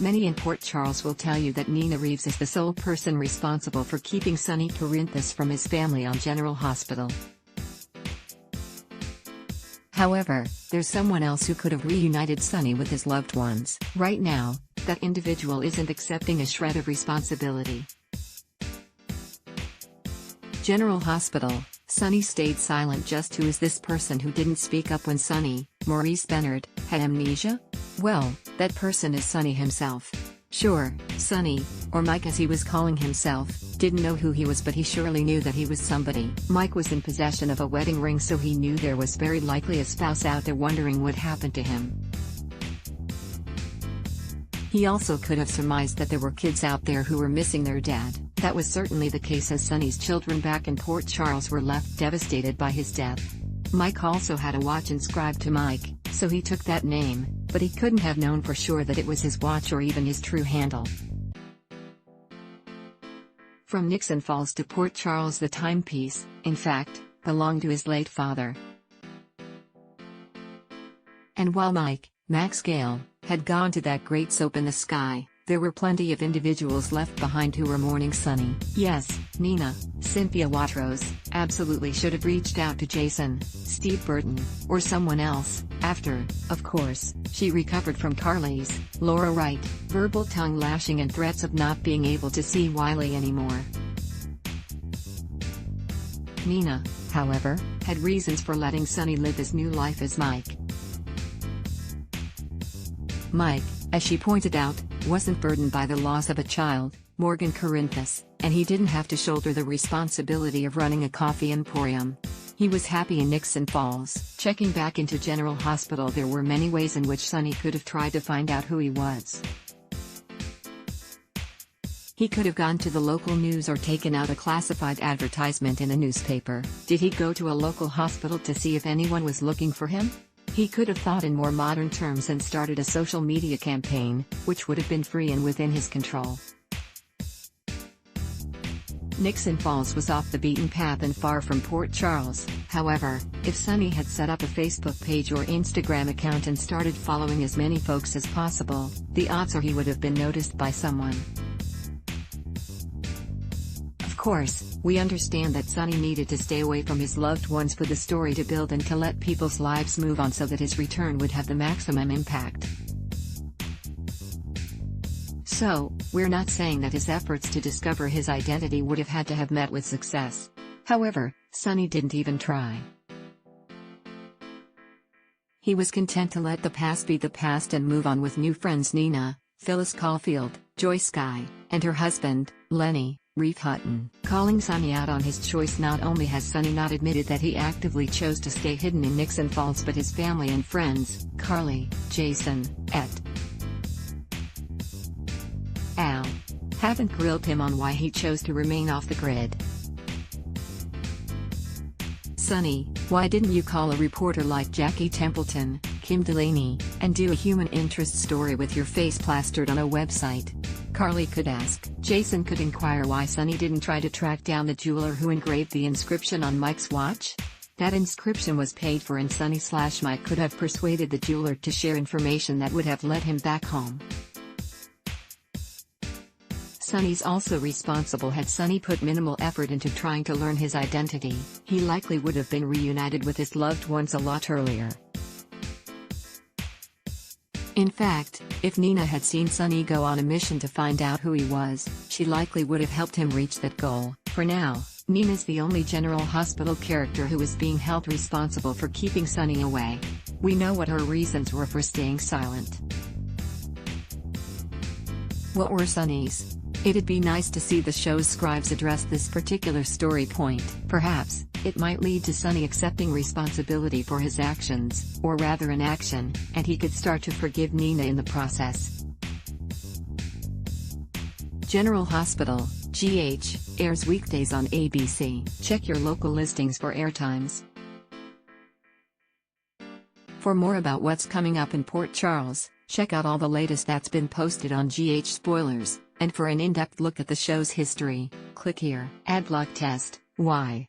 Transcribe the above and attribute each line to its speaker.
Speaker 1: Many in Port Charles will tell you that Nina Reeves is the sole person responsible for keeping Sonny Corinthus from his family on General Hospital. However, there's someone else who could have reunited Sonny with his loved ones. Right now, that individual isn't accepting a shred of responsibility. General Hospital, Sonny stayed silent. Just who is this person who didn't speak up when Sonny, Maurice Bernard, had amnesia? Well, that person is Sonny himself. Sure, Sonny, or Mike as he was calling himself, didn't know who he was, but he surely knew that he was somebody. Mike was in possession of a wedding ring, so he knew there was very likely a spouse out there wondering what happened to him. He also could have surmised that there were kids out there who were missing their dad. That was certainly the case, as Sonny's children back in Port Charles were left devastated by his death. Mike also had a watch inscribed to Mike, so he took that name, but he couldn't have known for sure that it was his watch or even his true handle. From Nixon Falls to Port Charles, the timepiece, in fact, belonged to his late father. And while Mike, Max Gale, had gone to that great soap in the sky, there were plenty of individuals left behind who were mourning Sonny. Yes, Nina, Cynthia Watrous, absolutely should have reached out to Jason, Steve Burton, or someone else, after, of course, she recovered from Carly's, Laura Wright, verbal tongue-lashing and threats of not being able to see Wiley anymore. Nina, however, had reasons for letting Sonny live his new life as Mike. Mike, as she pointed out, wasn't burdened by the loss of a child, Morgan Corinthus, and he didn't have to shoulder the responsibility of running a coffee emporium. He was happy in Nixon Falls. Checking back into General Hospital, there were many ways in which Sonny could have tried to find out who he was. He could have gone to the local news or taken out a classified advertisement in a newspaper. Did he go to a local hospital to see if anyone was looking for him? He could have thought in more modern terms and started a social media campaign, which would have been free and within his control. Nixon Falls was off the beaten path and far from Port Charles. However, if Sonny had set up a Facebook page or Instagram account and started following as many folks as possible, the odds are he would have been noticed by someone. Of course, we understand that Sonny needed to stay away from his loved ones for the story to build and to let people's lives move on so that his return would have the maximum impact. So, we're not saying that his efforts to discover his identity would have had to have met with success. However, Sonny didn't even try. He was content to let the past be the past and move on with new friends Nina, Phyllis Caulfield, Joy Skye, and her husband, Lenny, Reeve Hutton. Calling Sonny out on his choice, not only has Sonny not admitted that he actively chose to stay hidden in Nixon Falls, but his family and friends, Carly, Jason, et al., haven't grilled him on why he chose to remain off the grid. Sonny, why didn't you call a reporter like Jackie Templeton, Kim Delaney, and do a human interest story with your face plastered on a website? Carly could ask. Jason could inquire why Sonny didn't try to track down the jeweler who engraved the inscription on Mike's watch. That inscription was paid for, and Sonny/Mike could have persuaded the jeweler to share information that would have led him back home. Sonny's also responsible. Had Sonny put minimal effort into trying to learn his identity, he likely would have been reunited with his loved ones a lot earlier. In fact, if Nina had seen Sonny go on a mission to find out who he was, she likely would have helped him reach that goal. For now, Nina's the only General Hospital character who is being held responsible for keeping Sonny away. We know what her reasons were for staying silent. What were Sonny's? It'd be nice to see the show's scribes address this particular story point. Perhaps, it might lead to Sonny accepting responsibility for his actions, or rather inaction, and he could start to forgive Nina in the process. General Hospital, GH, airs weekdays on ABC. Check your local listings for airtimes. For more about what's coming up in Port Charles, check out all the latest that's been posted on GH Spoilers, and for an in-depth look at the show's history, click here. Adblock test, why?